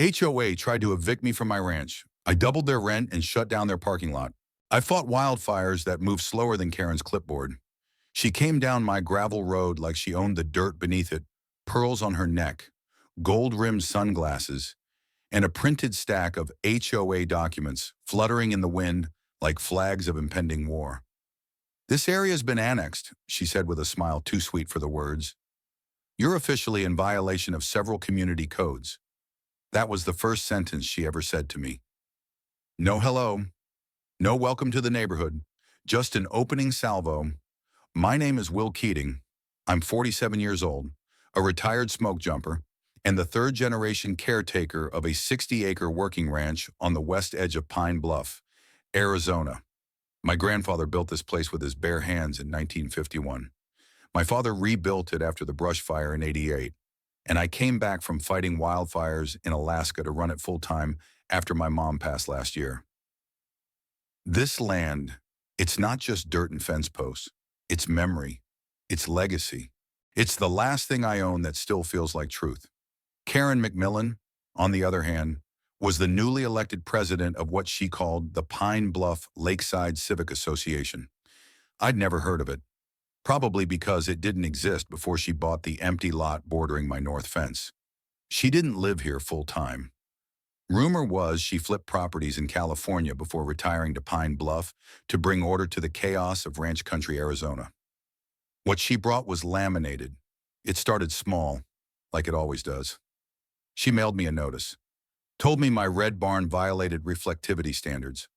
HOA tried to evict me from my ranch. I doubled their rent and shut down their parking lot. I fought wildfires that moved slower than Karen's clipboard. She came down my gravel road like she owned the dirt beneath it, pearls on her neck, gold-rimmed sunglasses, and a printed stack of HOA documents fluttering in the wind like flags of impending war. "This area's been annexed," she said with a smile too sweet for the words. "You're officially in violation of several community codes." That was the first sentence she ever said to me. No hello, no welcome to the neighborhood, just an opening salvo. "My name is Will Keating. I'm 47 years old, a retired smoke jumper, and the third-generation caretaker of a 60-acre working ranch on the west edge of Pine Bluff, Arizona. My grandfather built this place with his bare hands in 1951. My father rebuilt it after the brush fire in '88, and I came back from fighting wildfires in Alaska to run it full-time after my mom passed last year. This land, it's not just dirt and fence posts. It's memory. It's legacy. It's the last thing I own that still feels like truth." Karen McMillan, on the other hand, was the newly elected president of what she called the Pine Bluff Lakeside Civic Association. I'd never heard of it, probably because it didn't exist before she bought the empty lot bordering my north fence. She didn't live here full-time. Rumor was she flipped properties in California before retiring to Pine Bluff to bring order to the chaos of ranch country Arizona. What she brought was laminated. It started small, like it always does. She mailed me a notice, told me my red barn violated reflectivity standards.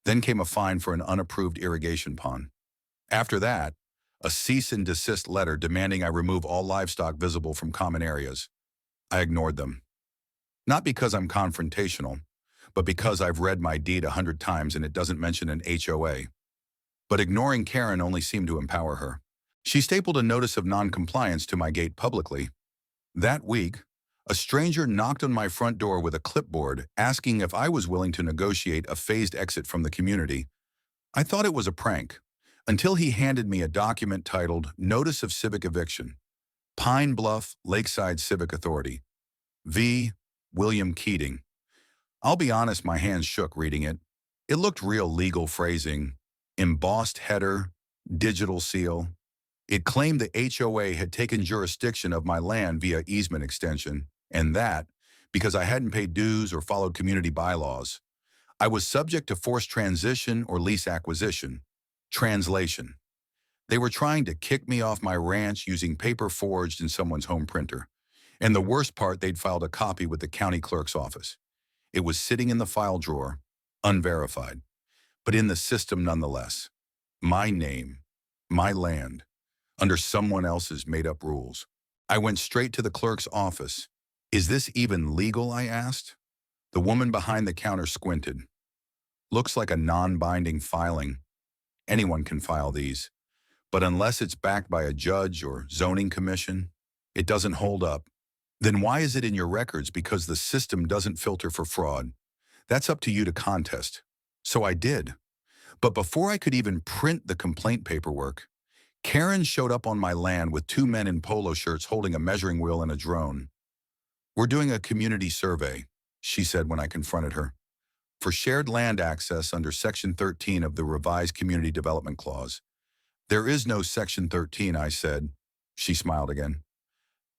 Then came a fine for an unapproved irrigation pond. After that, a cease and desist letter demanding I remove all livestock visible from common areas. I ignored them. Not because I'm confrontational, but because I've read my deed 100 times and it doesn't mention an HOA. But ignoring Karen only seemed to empower her. She stapled a notice of non-compliance to my gate publicly. That week, a stranger knocked on my front door with a clipboard asking if I was willing to negotiate a phased exit from the community. I thought it was a prank, until he handed me a document titled Notice of Civic Eviction, Pine Bluff Lakeside Civic Authority, v. William Keating. I'll be honest, my hands shook reading it. It looked real legal phrasing, embossed header, digital seal. It claimed the HOA had taken jurisdiction of my land via easement extension, and that, because I hadn't paid dues or followed community bylaws, I was subject to forced transition or lease acquisition. Translation. They were trying to kick me off my ranch using paper forged in someone's home printer. And the worst part, they'd filed a copy with the county clerk's office. It was sitting in the file drawer, unverified, but in the system nonetheless. My name, my land, under someone else's made-up rules. I went straight to the clerk's office. "Is this even legal?" I asked. The woman behind the counter squinted. "Looks like a non-binding filing. Anyone can file these. But unless it's backed by a judge or zoning commission, it doesn't hold up. Then why is it in your records? Because the system doesn't filter for fraud. That's up to you to contest." So I did. But before I could even print the complaint paperwork, Karen showed up on my land with two men in polo shirts holding a measuring wheel and a drone. "We're doing a community survey," she said when I confronted her, "for shared land access under Section 13 of the revised Community Development Clause." "There is no Section 13, I said. She smiled again.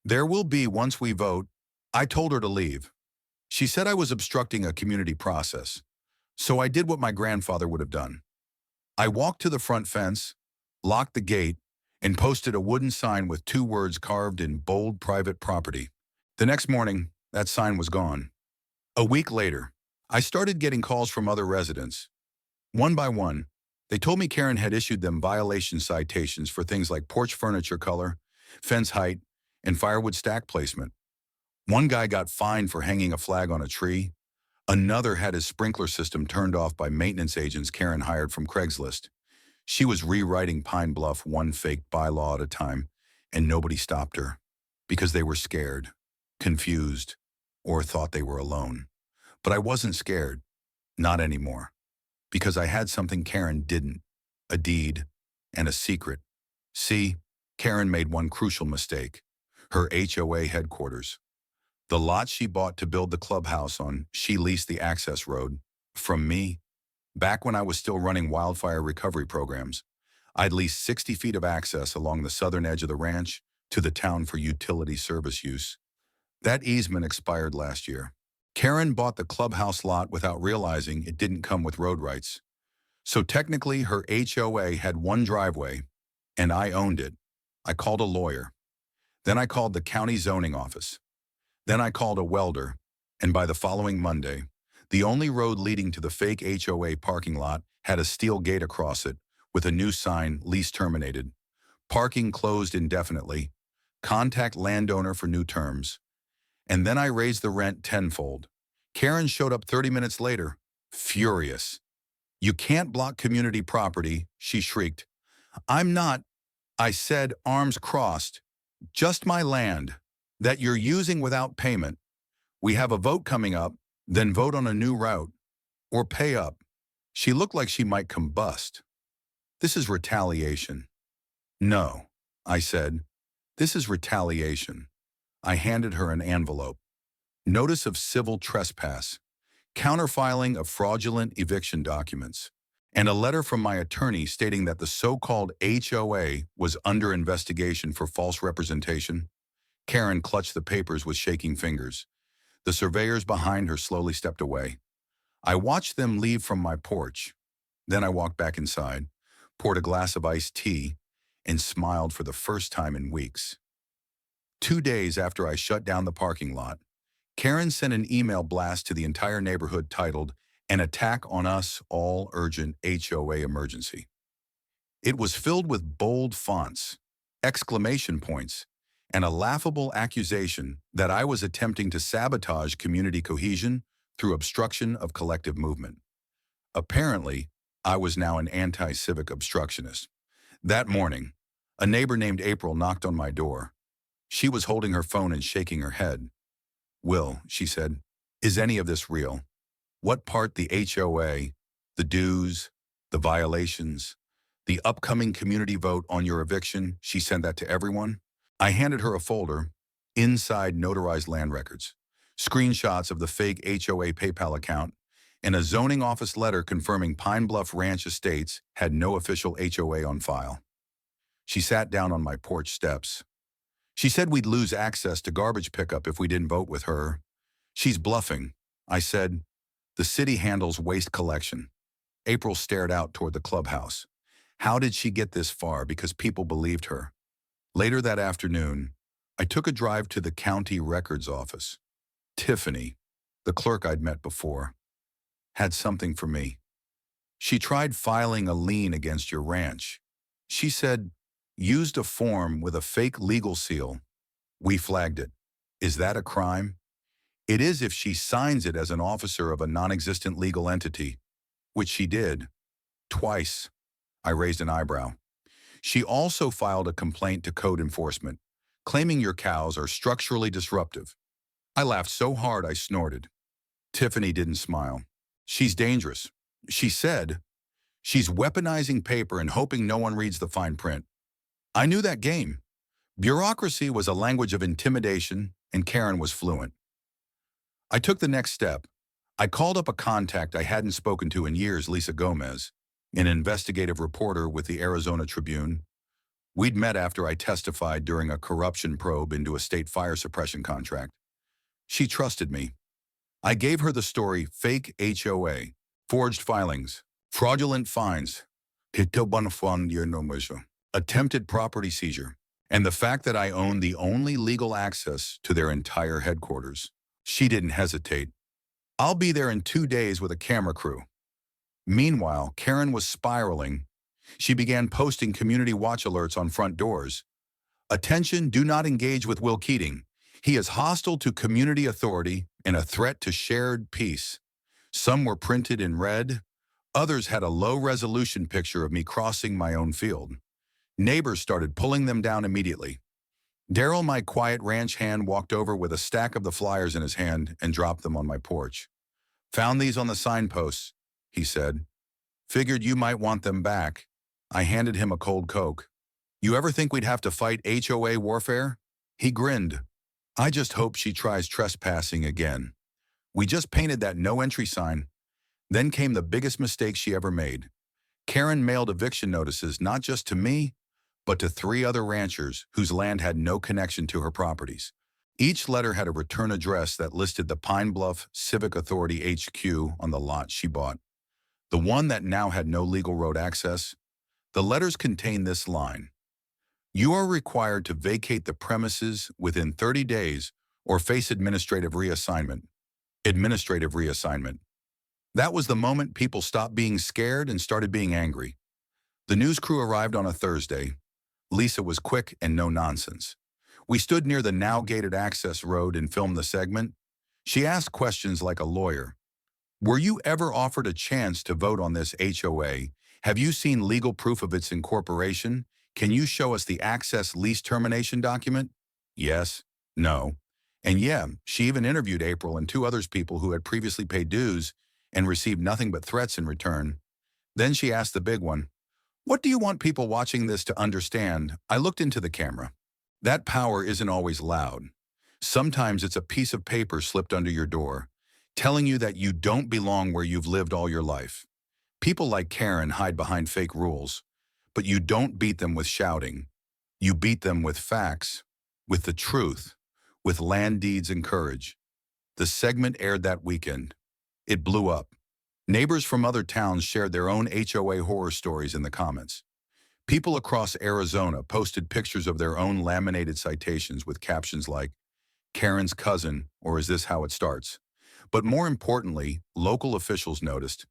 "There will be once we vote." I told her to leave. She said I was obstructing a community process. So I did what my grandfather would have done. I walked to the front fence, locked the gate, and posted a wooden sign with two words carved in bold private property. The next morning, that sign was gone. A week later, I started getting calls from other residents. One by one, they told me Karen had issued them violation citations for things like porch furniture color, fence height, and firewood stack placement. One guy got fined for hanging a flag on a tree. Another had his sprinkler system turned off by maintenance agents Karen hired from Craigslist. She was rewriting Pine Bluff one fake bylaw at a time, and nobody stopped her because they were scared, confused, or thought they were alone. But I wasn't scared, not anymore, because I had something Karen didn't, a deed and a secret. See, Karen made one crucial mistake, her HOA headquarters. The lot she bought to build the clubhouse on, she leased the access road from me. Back when I was still running wildfire recovery programs, I'd leased 60 feet of access along the southern edge of the ranch to the town for utility service use. That easement expired last year. Karen bought the clubhouse lot without realizing it didn't come with road rights. So technically, her HOA had one driveway, and I owned it. I called a lawyer. Then I called the county zoning office. Then I called a welder, and by the following Monday, the only road leading to the fake HOA parking lot had a steel gate across it with a new sign, lease terminated. Parking closed indefinitely. Contact landowner for new terms. And then I raised the rent tenfold. Karen showed up 30 minutes later, furious. "You can't block community property," she shrieked. "I'm not," I said, arms crossed, "just my land that you're using without payment. We have a vote coming up, then vote on a new route, or pay up." She looked like she might combust. "This is retaliation." "No," I said. "This is retaliation." I handed her an envelope. Notice of civil trespass, counterfiling of fraudulent eviction documents, and a letter from my attorney stating that the so-called HOA was under investigation for false representation. Karen clutched the papers with shaking fingers. The surveyors behind her slowly stepped away. I watched them leave from my porch. Then I walked back inside, poured a glass of iced tea, and smiled for the first time in weeks. 2 days after I shut down the parking lot, Karen sent an email blast to the entire neighborhood titled, "An Attack on Us, All Urgent HOA Emergency." It was filled with bold fonts, exclamation points, and a laughable accusation that I was attempting to sabotage community cohesion through obstruction of collective movement. Apparently, I was now an anti-civic obstructionist. That morning, a neighbor named April knocked on my door. She was holding her phone and shaking her head. "Will," she said, "is any of this real? What part the HOA, the dues, the violations, the upcoming community vote on your eviction?" She sent that to everyone. I handed her a folder, inside notarized land records, screenshots of the fake HOA PayPal account, and a zoning office letter confirming Pine Bluff Ranch Estates had no official HOA on file. She sat down on my porch steps. She said we'd lose access to garbage pickup if we didn't vote with her. "She's bluffing," I said. "The city handles waste collection." April stared out toward the clubhouse. How did she get this far? Because people believed her. Later that afternoon, I took a drive to the county records office. Tiffany, the clerk I'd met before, had something for me. She tried filing a lien against your ranch. She said, "Used a form with a fake legal seal. We flagged it. Is that a crime?" "It is if she signs it as an officer of a non-existent legal entity," which she did. Twice. I raised an eyebrow. "She also filed a complaint to code enforcement, claiming your cows are structurally disruptive." I laughed so hard I snorted. Tiffany didn't smile. "She's dangerous," she said. "She's weaponizing paper and hoping no one reads the fine print." I knew that game. Bureaucracy was a language of intimidation, and Karen was fluent. I took the next step. I called up a contact I hadn't spoken to in years, Lisa Gomez, an investigative reporter with the Arizona Tribune. We'd met after I testified during a corruption probe into a state fire suppression contract. She trusted me. I gave her the story: fake HOA, forged filings, fraudulent fines, attempted property seizure, and the fact that I owned the only legal access to their entire headquarters. She didn't hesitate. "I'll be there in 2 days with a camera crew." Meanwhile, Karen was spiraling. She began posting community watch alerts on front doors. "Attention, do not engage with Will Keating. He is hostile to community authority and a threat to shared peace." Some were printed in red. Others had a low-resolution picture of me crossing my own field. Neighbors started pulling them down immediately. Daryl, my quiet ranch hand, walked over with a stack of the flyers in his hand and dropped them on my porch. "Found these on the signposts," he said. "Figured you might want them back." I handed him a cold Coke. "You ever think we'd have to fight HOA warfare?" He grinned. I just hope she tries trespassing again. We just painted that no entry sign. Then came the biggest mistake she ever made. Karen mailed eviction notices not just to me, but to 3 other ranchers whose land had no connection to her properties. Each letter had a return address that listed the Pine Bluff Civic Authority HQ on the lot she bought. The one that now had no legal road access. The letters contained this line: "You are required to vacate the premises within 30 days or face administrative reassignment." Administrative reassignment. That was the moment people stopped being scared and started being angry. The news crew arrived on a Thursday. Lisa was quick and no nonsense. We stood near the now gated access road and filmed the segment. She asked questions like a lawyer. Were you ever offered a chance to vote on this HOA? Have you seen legal proof of its incorporation? Can you show us the access lease termination document? Yes. No. And yeah, she even interviewed April and 2 other people who had previously paid dues and received nothing but threats in return. Then she asked the big one, "What do you want people watching this to understand?" I looked into the camera. That power isn't always loud. Sometimes it's a piece of paper slipped under your door, telling you that you don't belong where you've lived all your life. People like Karen hide behind fake rules, but you don't beat them with shouting. You beat them with facts, with the truth, with land deeds and courage. The segment aired that weekend. It blew up. Neighbors from other towns shared their own HOA horror stories in the comments. People across Arizona posted pictures of their own laminated citations with captions like, "Karen's cousin," or "Is this how it starts?" But more importantly, local officials noticed.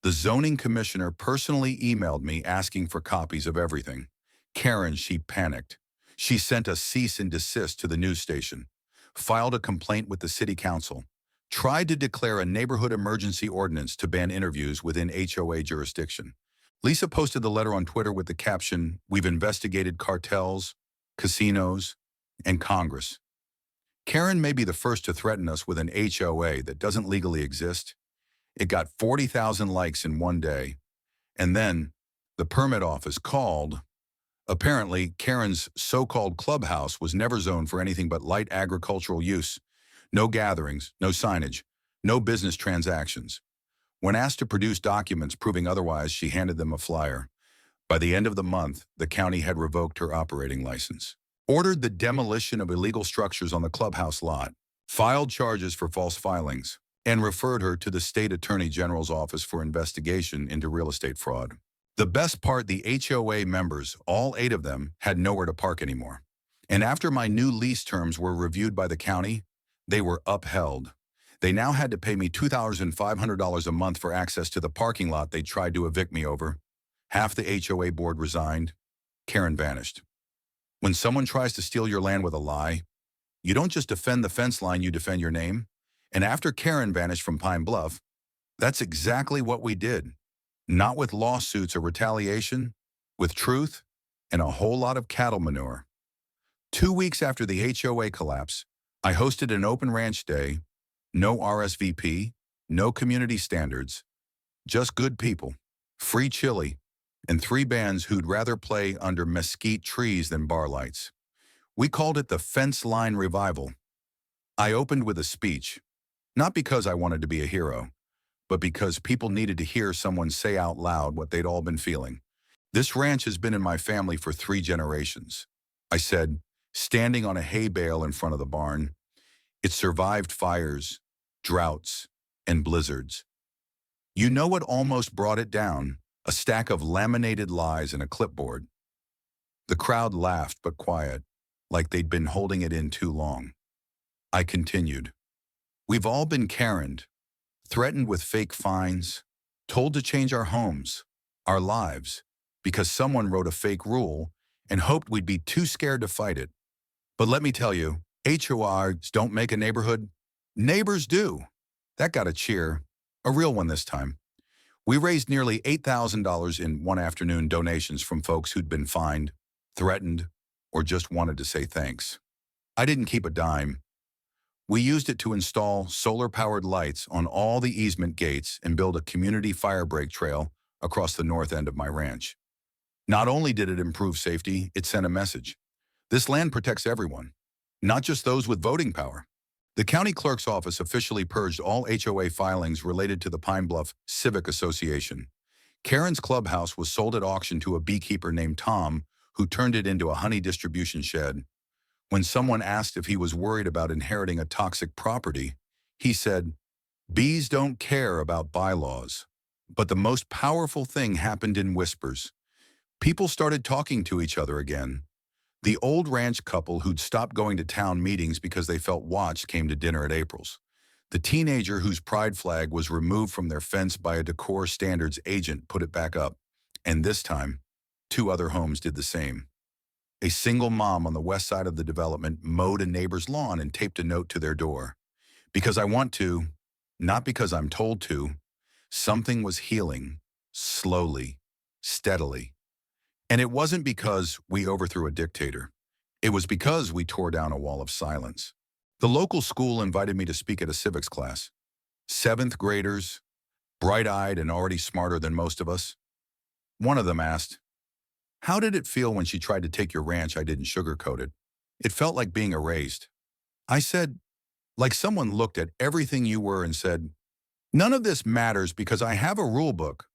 The zoning commissioner personally emailed me asking for copies of everything. Karen, she panicked. She sent a cease and desist to the news station, filed a complaint with the city council, tried to declare a neighborhood emergency ordinance to ban interviews within HOA jurisdiction. Lisa posted the letter on Twitter with the caption, "We've investigated cartels, casinos, and Congress." Karen may be the first to threaten us with an HOA that doesn't legally exist. It got 40,000 likes in one day. And then the permit office called. Apparently, Karen's so-called clubhouse was never zoned for anything but light agricultural use. No gatherings, no signage, no business transactions. When asked to produce documents proving otherwise, she handed them a flyer. By the end of the month, the county had revoked her operating license, ordered the demolition of illegal structures on the clubhouse lot, filed charges for false filings, and referred her to the state attorney general's office for investigation into real estate fraud. The best part, the HOA members, all 8 of them, had nowhere to park anymore. And after my new lease terms were reviewed by the county, they were upheld. They now had to pay me $2,500 a month for access to the parking lot they tried to evict me over. Half the HOA board resigned. Karen vanished. When someone tries to steal your land with a lie, you don't just defend the fence line, you defend your name. And after Karen vanished from Pine Bluff, that's exactly what we did. Not with lawsuits or retaliation, with truth and a whole lot of cattle manure. 2 weeks after the HOA collapse, I hosted an open ranch day. No RSVP, no community standards, just good people, free chili, and 3 bands who'd rather play under mesquite trees than bar lights. We called it the Fence Line Revival. I opened with a speech, not because I wanted to be a hero, but because people needed to hear someone say out loud what they'd all been feeling. This ranch has been in my family for 3 generations. I said, standing on a hay bale in front of the barn. It survived fires, droughts, and blizzards. You know what almost brought it down? A stack of laminated lies and a clipboard. The crowd laughed but quiet, like they'd been holding it in too long. I continued. We've all been Karened, threatened with fake fines, told to change our homes, our lives, because someone wrote a fake rule and hoped we'd be too scared to fight it. But let me tell you, HOAs don't make a neighborhood. Neighbors do. That got a cheer, a real one this time. We raised nearly $8,000 in one afternoon donations from folks who'd been fined, threatened, or just wanted to say thanks. I didn't keep a dime. We used it to install solar-powered lights on all the easement gates and build a community fire break trail across the north end of my ranch. Not only did it improve safety, it sent a message. This land protects everyone. not just those with voting power. The county clerk's office officially purged all HOA filings related to the Pine Bluff Civic Association. Karen's clubhouse was sold at auction to a beekeeper named Tom, who turned it into a honey distribution shed. When someone asked if he was worried about inheriting a toxic property, he said, "Bees don't care about bylaws." But the most powerful thing happened in whispers. People started talking to each other again. The old ranch couple who'd stopped going to town meetings because they felt watched came to dinner at April's. The teenager whose pride flag was removed from their fence by a decor standards agent put it back up. And this time, 2 other homes did the same. A single mom on the west side of the development mowed a neighbor's lawn and taped a note to their door. "Because I want to, not because I'm told to." Something was healing, slowly, steadily. And it wasn't because we overthrew a dictator. It was because we tore down a wall of silence. The local school invited me to speak at a civics class. 7th graders, bright-eyed and already smarter than most of us. One of them asked, "How did it feel when she tried to take your ranch?" I didn't sugarcoat it. "It felt like being erased." I said, "Like someone looked at everything you were and said, 'None of this matters because I have a rule book.'"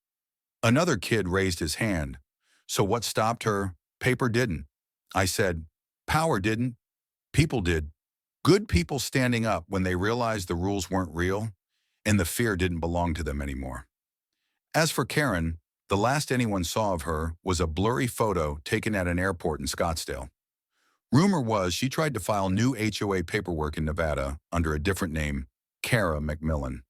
Another kid raised his hand. "So what stopped her? Paper didn't." I said, "Power didn't. People did. Good people standing up when they realized the rules weren't real and the fear didn't belong to them anymore." As for Karen, the last anyone saw of her was a blurry photo taken at an airport in Scottsdale. Rumor was she tried to file new HOA paperwork in Nevada under a different name, Kara McMillan.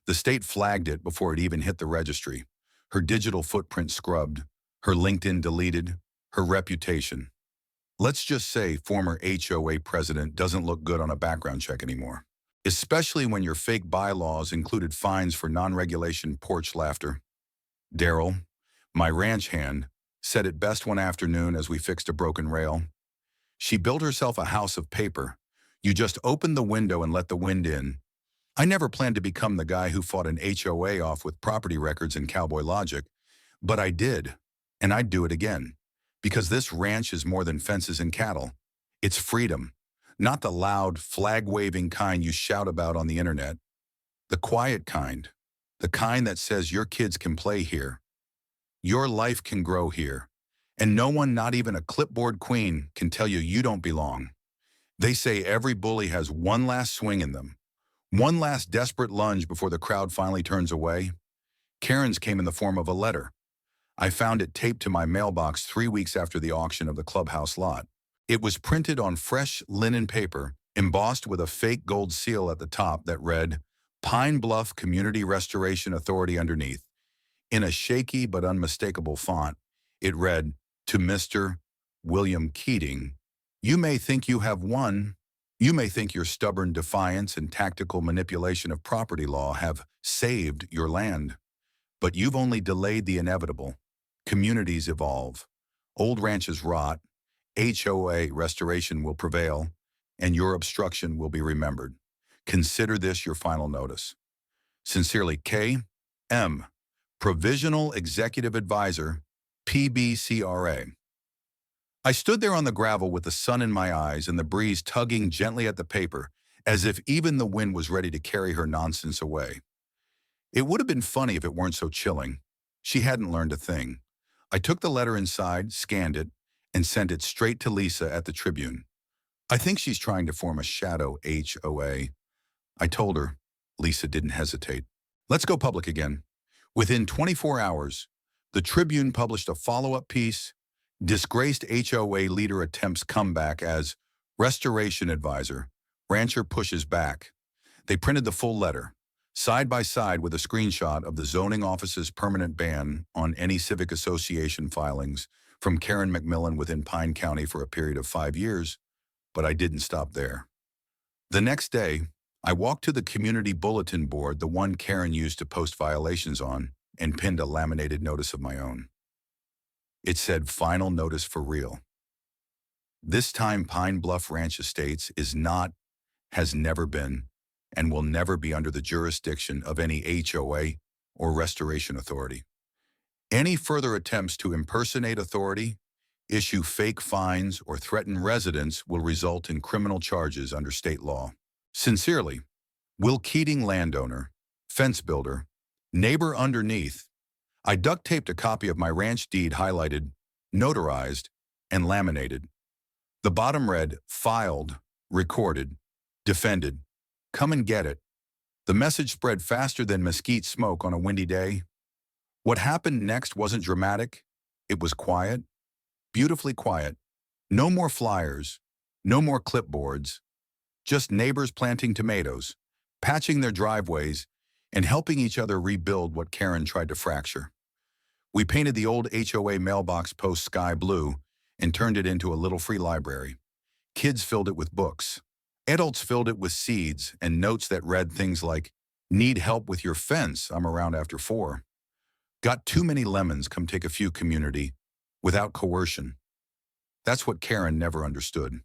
The state flagged it before it even hit the registry. Her digital footprint scrubbed, her LinkedIn deleted, her reputation. Let's just say former HOA president doesn't look good on a background check anymore, especially when your fake bylaws included fines for non-regulation porch laughter. Daryl, my ranch hand, said it best one afternoon as we fixed a broken rail. She built herself a house of paper. You just opened the window and let the wind in. I never planned to become the guy who fought an HOA off with property records and cowboy logic, but I did, and I'd do it again. Because this ranch is more than fences and cattle. It's freedom, not the loud, flag-waving kind you shout about on the internet. The quiet kind, the kind that says your kids can play here. Your life can grow here. And no one, not even a clipboard queen, can tell you you don't belong. They say every bully has one last swing in them. One last desperate lunge before the crowd finally turns away. Karen's came in the form of a letter. I found it taped to my mailbox 3 weeks after the auction of the clubhouse lot. It was printed on fresh linen paper, embossed with a fake gold seal at the top that read, "Pine Bluff Community Restoration Authority" underneath. In a shaky but unmistakable font, it read, "To Mr. William Keating, you may think you have won. You may think your stubborn defiance and tactical manipulation of property law have saved your land. But you've only delayed the inevitable. Communities evolve. Old ranches rot. HOA restoration will prevail, and your obstruction will be remembered. Consider this your final notice. Sincerely, K.M., Provisional Executive Advisor, PBCRA." I stood there on the gravel with the sun in my eyes and the breeze tugging gently at the paper, as if even the wind was ready to carry her nonsense away. It would have been funny if it weren't so chilling. She hadn't learned a thing. I took the letter inside, scanned it, and sent it straight to Lisa at the Tribune. "I think she's trying to form a shadow HOA." I told her. Lisa didn't hesitate. "Let's go public again." Within 24 hours, the Tribune published a follow-up piece. "Disgraced HOA leader attempts comeback as restoration advisor. Rancher pushes back." They printed the full letter, side by side with a screenshot of the zoning office's permanent ban on any civic association filings from Karen McMillan within Pine County for a period of 5 years, but I didn't stop there. The next day, I walked to the community bulletin board, the one Karen used to post violations on, and pinned a laminated notice of my own. It said, "Final notice for real. This time Pine Bluff Ranch Estates is not, has never been, and will never be under the jurisdiction of any HOA or restoration authority. Any further attempts to impersonate authority, issue fake fines, or threaten residents will result in criminal charges under state law. Sincerely, Will Keating, landowner, fence builder, neighbor underneath. I duct taped a copy of my ranch deed highlighted, notarized, and laminated. The bottom read, filed, recorded, defended. Come and get it. The message spread faster than mesquite smoke on a windy day. What happened next wasn't dramatic. It was quiet, beautifully quiet. No more flyers, no more clipboards, just neighbors planting tomatoes, patching their driveways, and helping each other rebuild what Karen tried to fracture. We painted the old HOA mailbox post sky blue and turned it into a little free library. Kids filled it with books. Adults filled it with seeds and notes that read things like, "Need help with your fence? I'm around after 4. Got too many lemons? Come take a few, community," without coercion. That's what Karen never understood.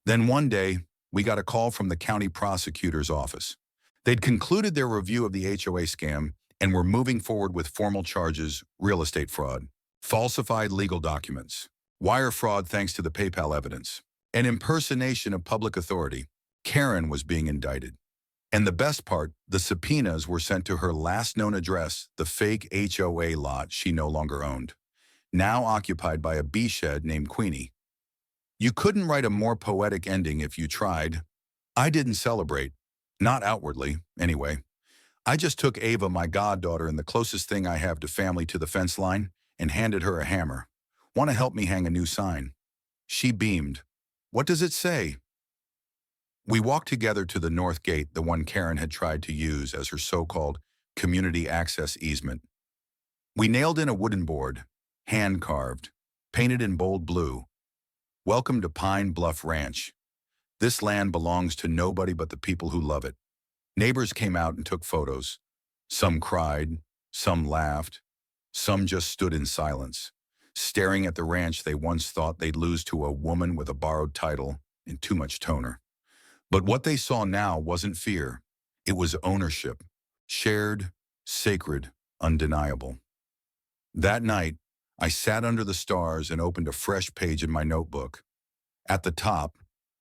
Then one day, we got a call from the county prosecutor's office. They'd concluded their review of the HOA scam and were moving forward with formal charges: real estate fraud, falsified legal documents, wire fraud thanks to the PayPal evidence, and impersonation of public authority. Karen was being indicted. And the best part, the subpoenas were sent to her last known address, the fake HOA lot she no longer owned, now occupied by a bee shed named Queenie. You couldn't write a more poetic ending if you tried. I didn't celebrate. Not outwardly, anyway. I just took Ava, my goddaughter and the closest thing I have to family, to the fence line and handed her a hammer. "Want to help me hang a new sign?" She beamed. "What does it say?" We walked together to the north gate, the one Karen had tried to use as her so-called community access easement. We nailed in a wooden board, hand-carved, painted in bold blue. "Welcome to Pine Bluff Ranch. This land belongs to nobody but the people who love it." Neighbors came out and took photos. Some cried, some laughed, some just stood in silence, staring at the ranch they once thought they'd lose to a woman with a borrowed title and too much toner. But what they saw now wasn't fear. It was ownership. Shared, sacred, undeniable. That night, I sat under the stars and opened a fresh page in my notebook. At the top,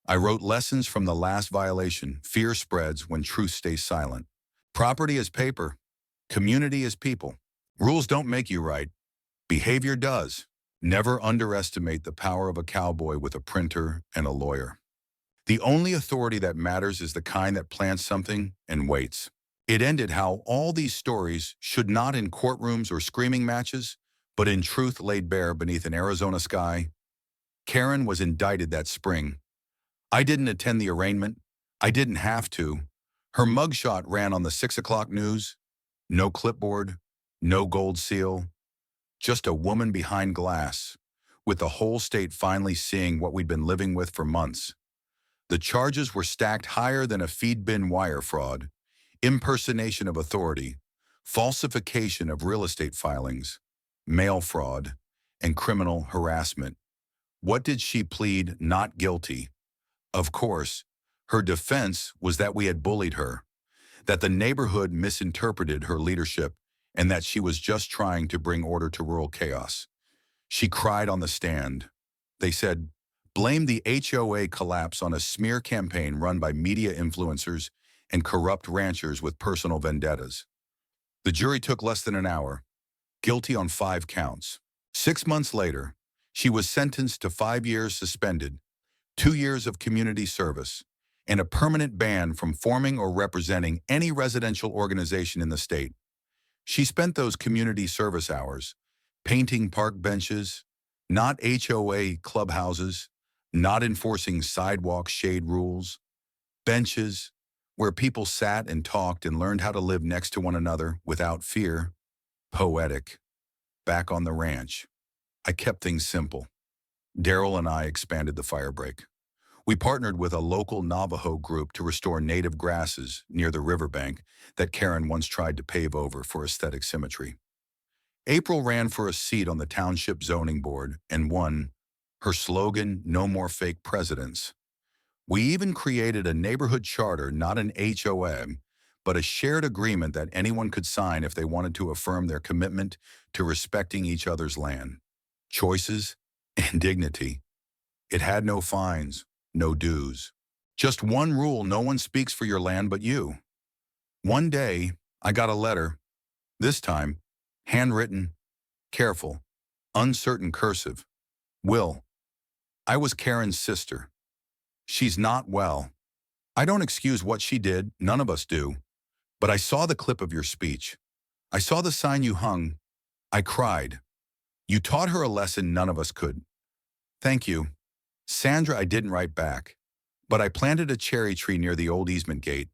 I wrote lessons from the last violation: fear spreads when truth stays silent. Property is paper. Community is people. Rules don't make you right. Behavior does. Never underestimate the power of a cowboy with a printer and a lawyer. The only authority that matters is the kind that plants something and waits. It ended how all these stories, should not in courtrooms or screaming matches, but in truth laid bare beneath an Arizona sky. Karen was indicted that spring. I didn't attend the arraignment. I didn't have to. Her mugshot ran on the 6 o'clock news. No clipboard, no gold seal, just a woman behind glass, with the whole state finally seeing what we'd been living with for months. The charges were stacked higher than a feed bin wire fraud, impersonation of authority, falsification of real estate filings, mail fraud, and criminal harassment. What did she plead? Not guilty. Of course, her defense was that we had bullied her, that the neighborhood misinterpreted her leadership, and that she was just trying to bring order to rural chaos. She cried on the stand. They said, blame the HOA collapse on a smear campaign run by media influencers and corrupt ranchers with personal vendettas. The jury took less than an hour, guilty on 5 counts. 6 months later, she was sentenced to 5 years suspended, 2 years of community service, and a permanent ban from forming or representing any residential organization in the state. She spent those community service hours painting park benches, not HOA clubhouses, not enforcing sidewalk shade rules, benches where people sat and talked and learned how to live next to one another without fear. Poetic. Back on the ranch, I kept things simple. Daryl and I expanded the firebreak. We partnered with a local Navajo group to restore native grasses near the riverbank that Karen once tried to pave over for aesthetic symmetry. April ran for a seat on the township zoning board and won. Her slogan, "No more fake presidents." We even created a neighborhood charter, not an HOA, but a shared agreement that anyone could sign if they wanted to affirm their commitment to respecting each other's land, choices, and dignity. It had no fines, no dues. Just one rule: no one speaks for your land but you. One day, I got a letter, this time, handwritten, careful, uncertain cursive. Will. I was Karen's sister. She's not well. I don't excuse what she did, none of us do. But I saw the clip of your speech. I saw the sign you hung. I cried. You taught her a lesson none of us could. Thank you. Sandra, I didn't write back. But I planted a cherry tree near the old easement gate.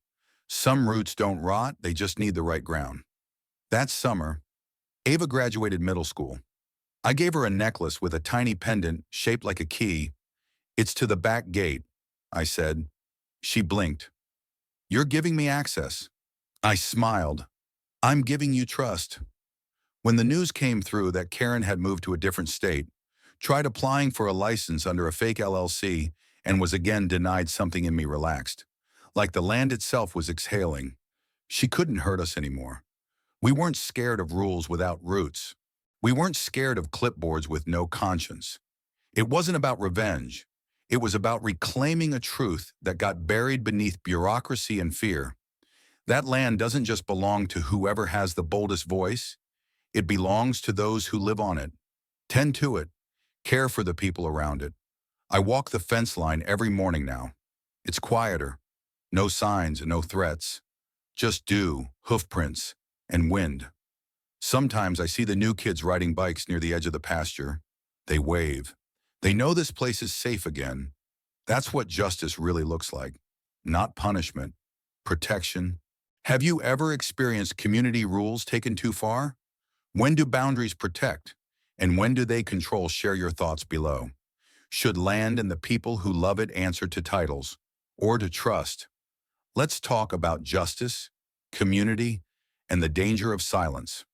Some roots don't rot, they just need the right ground. That summer, Ava graduated middle school. I gave her a necklace with a tiny pendant shaped like a key. It's to the back gate, I said. She blinked. You're giving me access. I smiled. I'm giving you trust. When the news came through that Karen had moved to a different state, tried applying for a license under a fake LLC, and was again denied, something in me relaxed. Like the land itself was exhaling. She couldn't hurt us anymore. We weren't scared of rules without roots. We weren't scared of clipboards with no conscience. It wasn't about revenge. It was about reclaiming a truth that got buried beneath bureaucracy and fear. That land doesn't just belong to whoever has the boldest voice. It belongs to those who live on it. Tend to it. Care for the people around it. I walk the fence line every morning now. It's quieter. No signs and no threats. Just dew, hoof prints, and wind. Sometimes I see the new kids riding bikes near the edge of the pasture. They wave. They know this place is safe again. That's what justice really looks like. Not punishment. Protection. Have you ever experienced community rules taken too far? When do boundaries protect? And when do they control? Share your thoughts below. Should land and the people who love it answer to titles or to trust? Let's talk about justice, community, and the danger of silence.